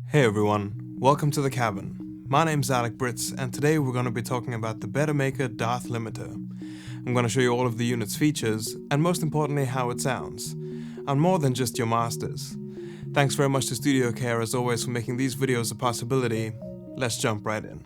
Hey everyone, welcome to the cabin. My name's Alec Brits and today we're going to be talking about the Bettermaker Darthlimiter. I'm going to show you all of the unit's features and most importantly how it sounds. I'm more than just your masters. Thanks very much to Studio Care as always for making these videos a possibility. Let's jump right in.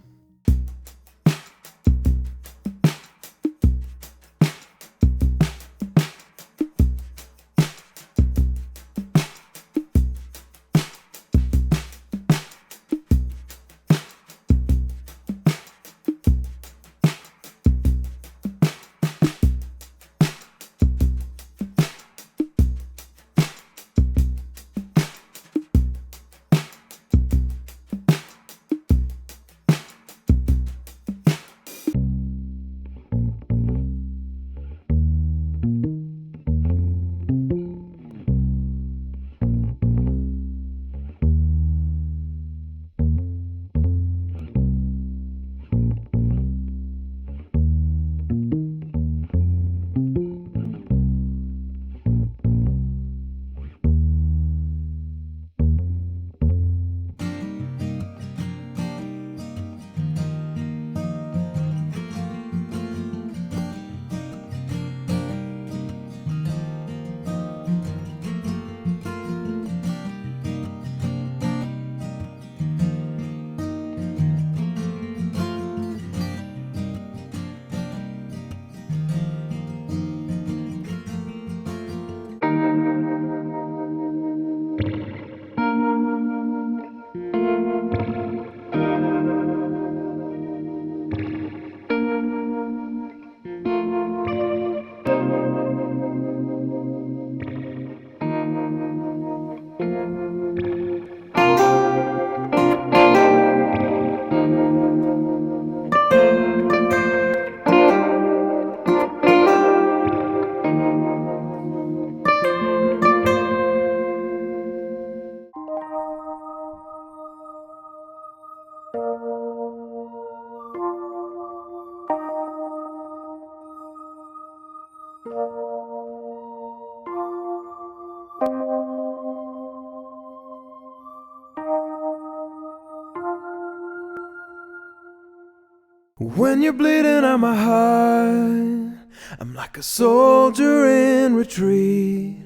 When you're bleeding on my heart, I'm like a soldier in retreat,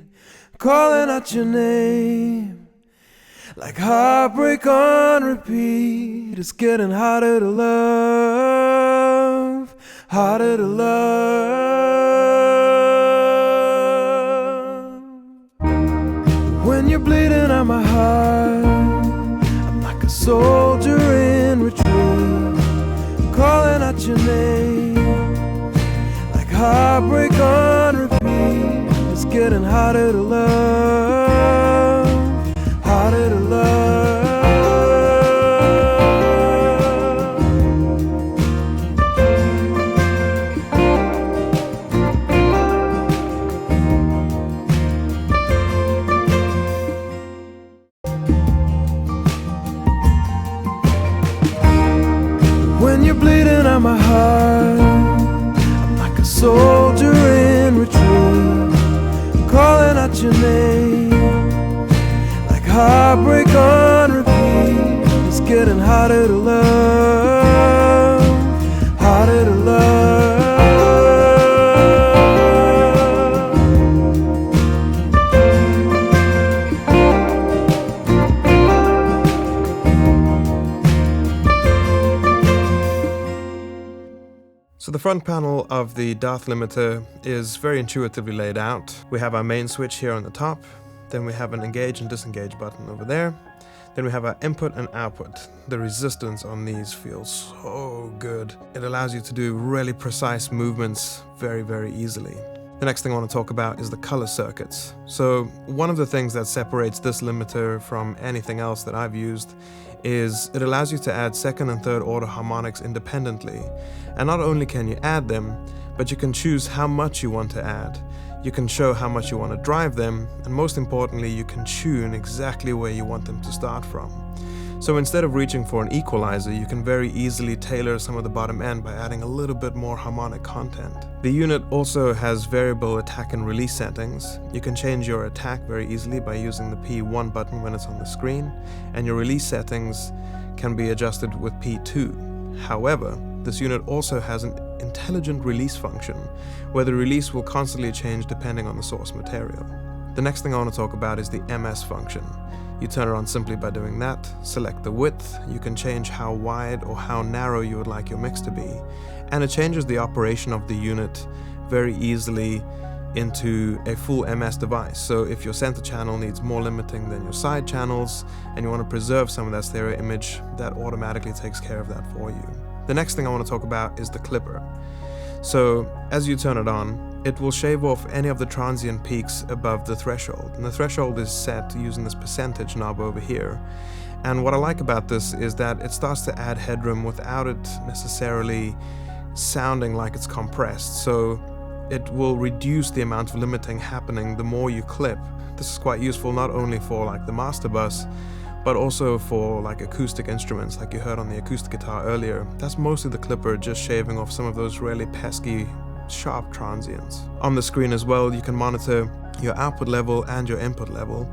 calling out your name, like heartbreak on repeat. It's getting harder to love, harder to love. When you're bleeding on my heart, I'm like a soldier in retreat, calling out your name, like heartbreak on repeat. It's getting harder to love, harder to love. When you're bleeding on my heart, I'm like a soldier in retreat, calling out your name, like heartbreak on repeat. It's getting harder to love, harder to love. So the front panel of the Darthlimiter is very intuitively laid out. We have our main switch here on the top, then we have an engage and disengage button over there, then we have our input and output. The resistance on these feels so good. It allows you to do really precise movements very easily. The next thing I want to talk about is the color circuits. So one of the things that separates this limiter from anything else that I've used is it allows you to add second and third order harmonics independently. And not only can you add them, but you can choose how much you want to add. You can show how much you want to drive them, and most importantly, you can tune exactly where you want them to start from. So instead of reaching for an equalizer, you can very easily tailor some of the bottom end by adding a little bit more harmonic content. The unit also has variable attack and release settings. You can change your attack very easily by using the P1 button when it's on the screen, and your release settings can be adjusted with P2. However, this unit also has an intelligent release function, where the release will constantly change depending on the source material. The next thing I want to talk about is the MS function. You turn it on simply by doing that, select the width, you can change how wide or how narrow you would like your mix to be, and it changes the operation of the unit very easily into a full MS device. So if your center channel needs more limiting than your side channels, and you want to preserve some of that stereo image, that automatically takes care of that for you. The next thing I want to talk about is the clipper. So as you turn it on, it will shave off any of the transient peaks above the threshold, and the threshold is set using this percentage knob over here. And what I like about this is that it starts to add headroom without it necessarily sounding like it's compressed, so it will reduce the amount of limiting happening the more you clip. This is quite useful not only for like the master bus, but also for like acoustic instruments like you heard on the acoustic guitar earlier. That's mostly the clipper just shaving off some of those really pesky sharp transients. On the screen as well, you can monitor your output level and your input level.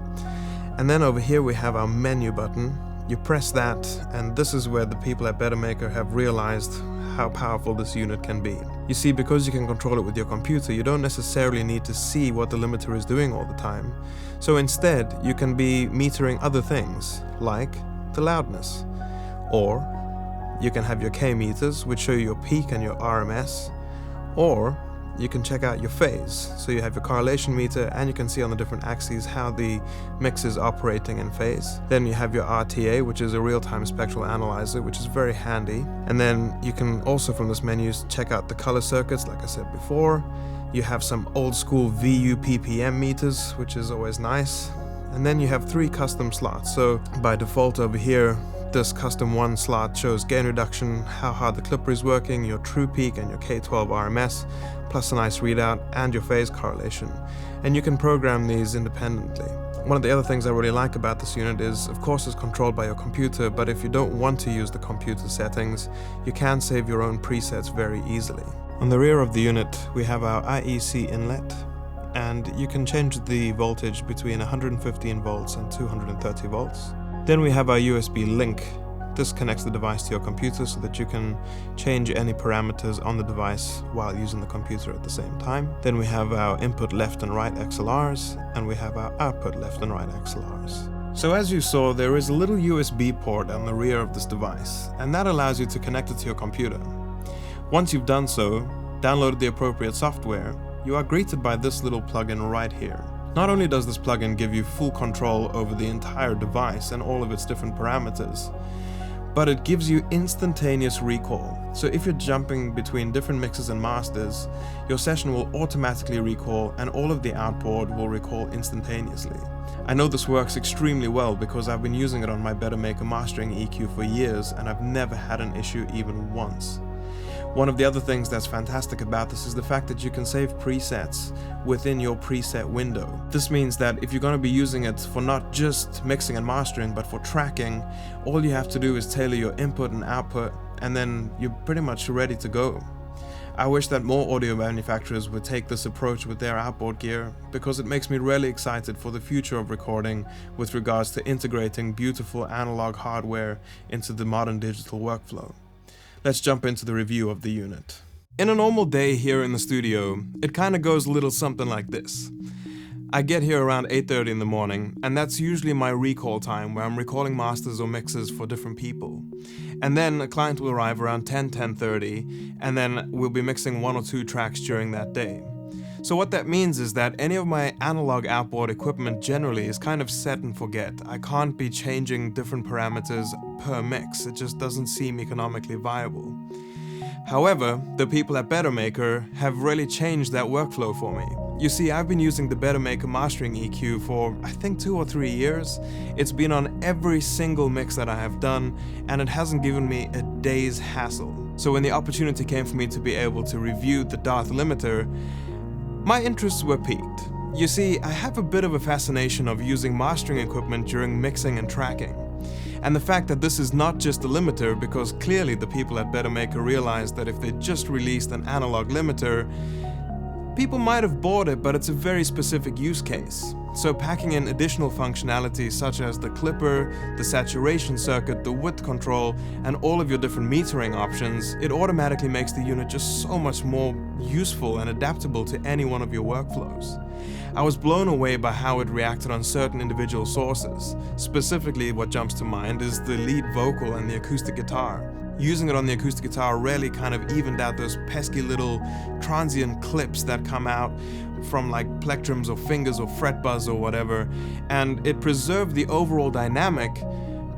And then over here we have our menu button. You press that, and this is where the people at Bettermaker have realized how powerful this unit can be. You see, because you can control it with your computer, you don't necessarily need to see what the limiter is doing all the time. So instead, you can be metering other things, like the loudness. Or you can have your K meters, which show you your peak and your RMS. Or you can check out your phase. So you have your correlation meter, and you can see on the different axes how the mix is operating in phase. Then you have your RTA, which is a real-time spectral analyzer, which is very handy. And then you can also from this menu check out the color circuits, like I said before. You have some old school VU PPM meters, which is always nice. And then you have 3 custom slots. So by default over here, this custom 1 slot shows gain reduction, how hard the clipper is working, your true peak and your K12 RMS, plus a nice readout and your phase correlation. And you can program these independently. One of the other things I really like about this unit is, of course, it's controlled by your computer, but if you don't want to use the computer settings, you can save your own presets very easily. On the rear of the unit, we have our IEC inlet, and you can change the voltage between 115 volts and 230 volts. Then we have our USB link. This connects the device to your computer so that you can change any parameters on the device while using the computer at the same time. Then we have our input left and right XLRs, and we have our output left and right XLRs. So as you saw, there is a little USB port on the rear of this device, and that allows you to connect it to your computer. Once you've done so, downloaded the appropriate software, you are greeted by this little plugin right here. Not only does this plugin give you full control over the entire device and all of its different parameters, but it gives you instantaneous recall. So if you're jumping between different mixes and masters, your session will automatically recall and all of the outboard will recall instantaneously. I know this works extremely well because I've been using it on my Bettermaker mastering EQ for years, and I've never had an issue even once. One of the other things that's fantastic about this is the fact that you can save presets within your preset window. This means that if you're going to be using it for not just mixing and mastering, but for tracking, all you have to do is tailor your input and output, and then you're pretty much ready to go. I wish that more audio manufacturers would take this approach with their outboard gear, because it makes me really excited for the future of recording with regards to integrating beautiful analog hardware into the modern digital workflow. Let's jump into the review of the unit. In a normal day here in the studio, it kind of goes a little something like this. I get here around 8:30 in the morning, and that's usually my recall time where I'm recalling masters or mixes for different people. And then a client will arrive around 10:30, and then we'll be mixing 1 or 2 tracks during that day. So what that means is that any of my analog outboard equipment generally is kind of set and forget. I can't be changing different parameters per mix. It just doesn't seem economically viable. However, the people at Bettermaker have really changed that workflow for me. You see, I've been using the Bettermaker mastering EQ for I think 2 or 3 years. It's been on every single mix that I have done, and it hasn't given me a day's hassle. So when the opportunity came for me to be able to review the Darthlimiter, my interests were piqued. You see, I have a bit of a fascination of using mastering equipment during mixing and tracking. And the fact that this is not just a limiter, because clearly the people at Bettermaker realized that if they just released an analog limiter, people might have bought it, but it's a very specific use case. So packing in additional functionality such as the clipper, the saturation circuit, the width control, and all of your different metering options, it automatically makes the unit just so much more useful and adaptable to any one of your workflows. I was blown away by how it reacted on certain individual sources. Specifically, what jumps to mind is the lead vocal and the acoustic guitar. Using it on the acoustic guitar really kind of evened out those pesky little transient clips that come out from like plectrums or fingers or fret buzz or whatever, and it preserved the overall dynamic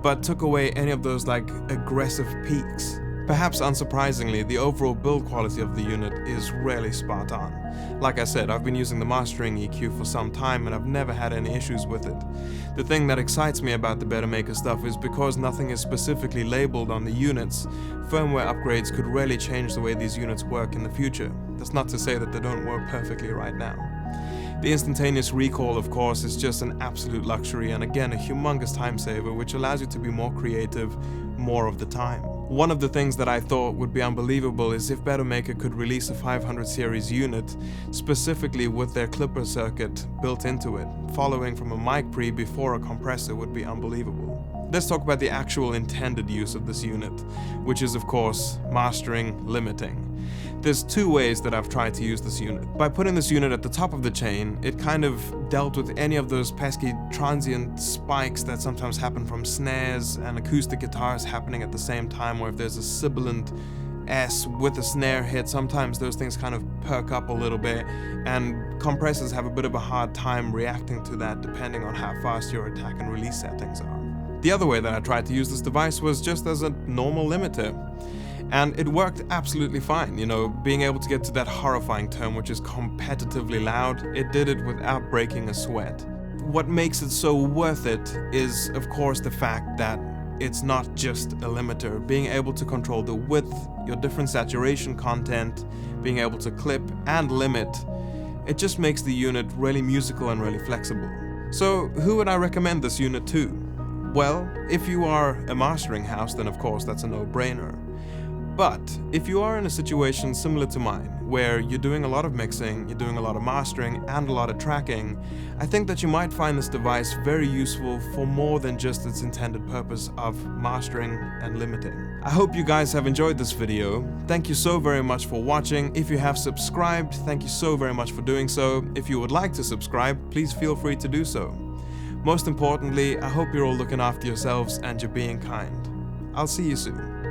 but took away any of those like aggressive peaks. Perhaps unsurprisingly, the overall build quality of the unit is really spot on. Like I said, I've been using the mastering EQ for some time and I've never had any issues with it. The thing that excites me about the Bettermaker stuff is because nothing is specifically labeled on the units, firmware upgrades could really change the way these units work in the future. That's not to say that they don't work perfectly right now. The instantaneous recall, of course, is just an absolute luxury and again a humongous time saver which allows you to be more creative more of the time. One of the things that I thought would be unbelievable is if Bettermaker could release a 500 series unit specifically with their clipper circuit built into it. Following from a mic pre before a compressor would be unbelievable. Let's talk about the actual intended use of this unit, which is of course mastering, limiting. There's two ways that I've tried to use this unit. By putting this unit at the top of the chain, it kind of dealt with any of those pesky transient spikes that sometimes happen from snares and acoustic guitars happening at the same time, or if there's a sibilant S with a snare hit, sometimes those things kind of perk up a little bit, and compressors have a bit of a hard time reacting to that depending on how fast your attack and release settings are. The other way that I tried to use this device was just as a normal limiter. And it worked absolutely fine, you know, being able to get to that horrifying tone which is competitively loud, it did it without breaking a sweat. What makes it so worth it is, of course, the fact that it's not just a limiter. Being able to control the width, your different saturation content, being able to clip and limit, it just makes the unit really musical and really flexible. So who would I recommend this unit to? Well, if you are a mastering house, then of course that's a no-brainer. But if you are in a situation similar to mine, where you're doing a lot of mixing, you're doing a lot of mastering and a lot of tracking, I think that you might find this device very useful for more than just its intended purpose of mastering and limiting. I hope you guys have enjoyed this video. Thank you so very much for watching. If you have subscribed, thank you so very much for doing so. If you would like to subscribe, please feel free to do so. Most importantly, I hope you're all looking after yourselves and you're being kind. I'll see you soon.